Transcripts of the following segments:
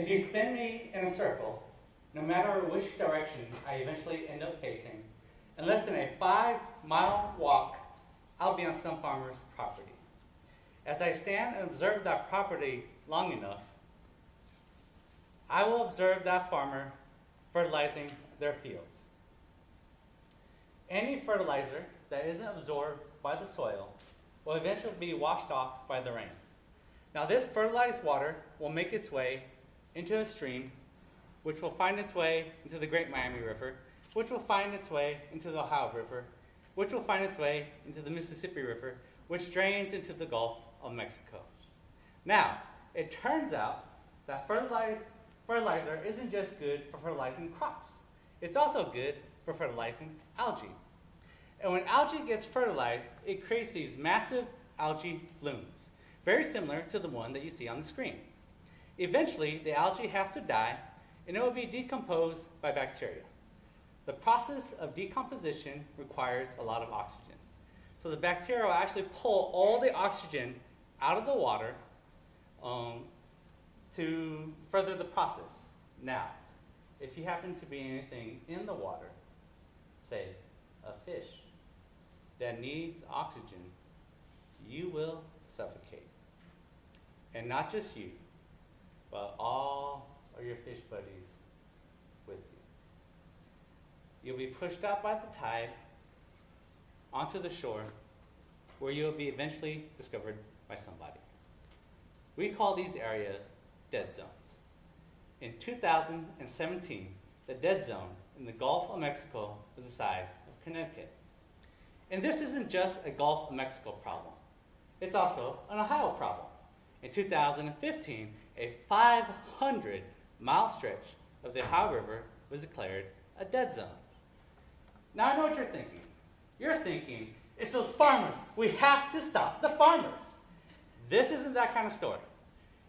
If you spin me in a circle, no matter which direction I eventually end up facing, in less than a 5-mile walk, I'll be on some farmer's property. As I stand and observe that property long enough, I will observe that farmer fertilizing their fields. Any fertilizer that isn't absorbed by the soil will eventually be washed off by the rain. Now, this fertilized water will make its way into a stream, which will find its way into the Great Miami River, which will find its way into the Ohio River, which will find its way into the Mississippi River, which drains into the Gulf of Mexico. Now, it turns out that fertilizer isn't just good for fertilizing crops. It's also good for fertilizing algae. And when algae gets fertilized, it creates these massive algae blooms, very similar to the one that you see on the screen. Eventually, the algae has to die, and it will be decomposed by bacteria. The process of decomposition requires a lot of oxygen. So the bacteria will actually pull all the oxygen out of the water to further the process. Now, if you happen to be anything in the water, say a fish that needs oxygen, you will suffocate. And not just you, but all of your fish buddies with you. You'll be pushed out by the tide onto the shore, where you'll be eventually discovered by somebody. We call these areas dead zones. In 2017, the dead zone in the Gulf of Mexico was the size of Connecticut. And this isn't just a Gulf of Mexico problem. It's also an Ohio problem. In 2015, a 500-mile stretch of the Ohio River was declared a dead zone. Now I know what you're thinking. You're thinking, it's those farmers. We have to stop the farmers. This isn't that kind of story.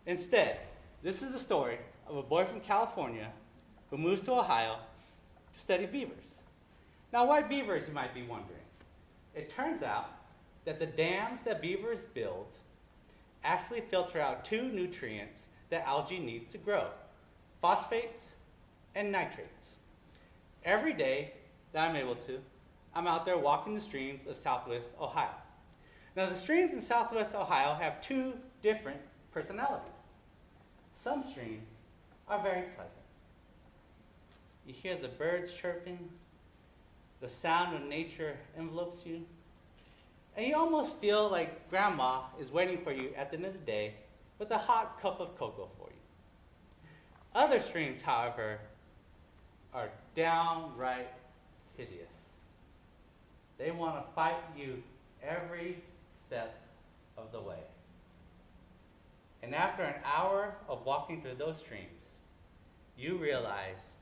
Instead, this is the story of a boy from California who moves to Ohio to study beavers. Now, why beavers, you might be wondering? It turns out that the dams that beavers build actually filter out two nutrients that algae needs to grow: phosphates and nitrates. Every day that I'm able to, I'm out there walking the streams of Southwest Ohio. Now, the streams in Southwest Ohio have two different personalities. Some streams are very pleasant. You hear the birds chirping, the sound of nature envelopes you, and you almost feel like grandma is waiting for you at the end of the day with a hot cup of cocoa for you. Other streams, however, are downright hideous. They want to fight you every step of the way. And after an hour of walking through those streams, you realize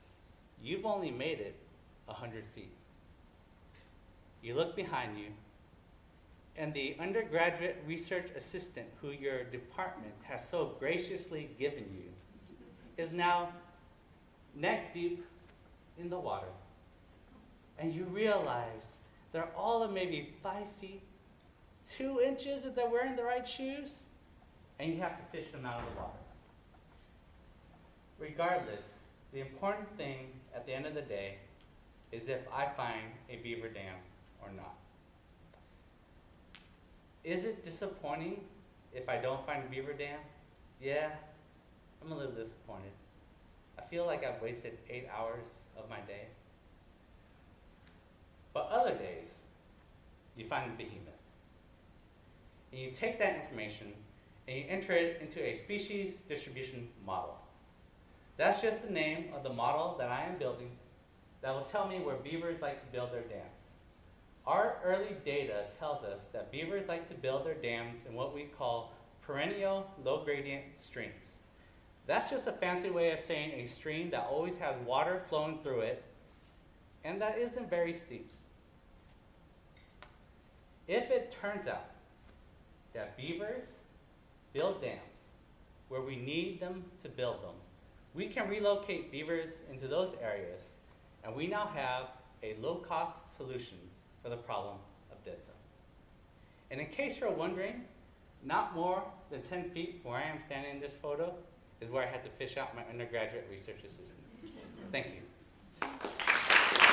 you've only made it 100 feet. You look behind you, and the undergraduate research assistant who your department has so graciously given you is now neck deep in the water. And you realize they're all of maybe 5 feet, 2 inches if they're wearing the right shoes, and you have to fish them out of the water. Regardless, the important thing at the end of the day is if I find a beaver dam or not. Is it disappointing if I don't find a beaver dam? Yeah, I'm a little disappointed. I feel like I've wasted 8 hours of my day. But other days, you find the behemoth. And you take that information and you enter it into a species distribution model. That's just the name of the model that I am building that will tell me where beavers like to build their dams. Our early data tells us that beavers like to build their dams in what we call perennial low gradient streams. That's just a fancy way of saying a stream that always has water flowing through it and that isn't very steep. If it turns out that beavers build dams where we need them to build them, we can relocate beavers into those areas, and we now have a low-cost solution for the problem of dead zones. And in case you're wondering, not more than 10 feet from where I am standing in this photo is where I had to fish out my undergraduate research assistant. Thank you.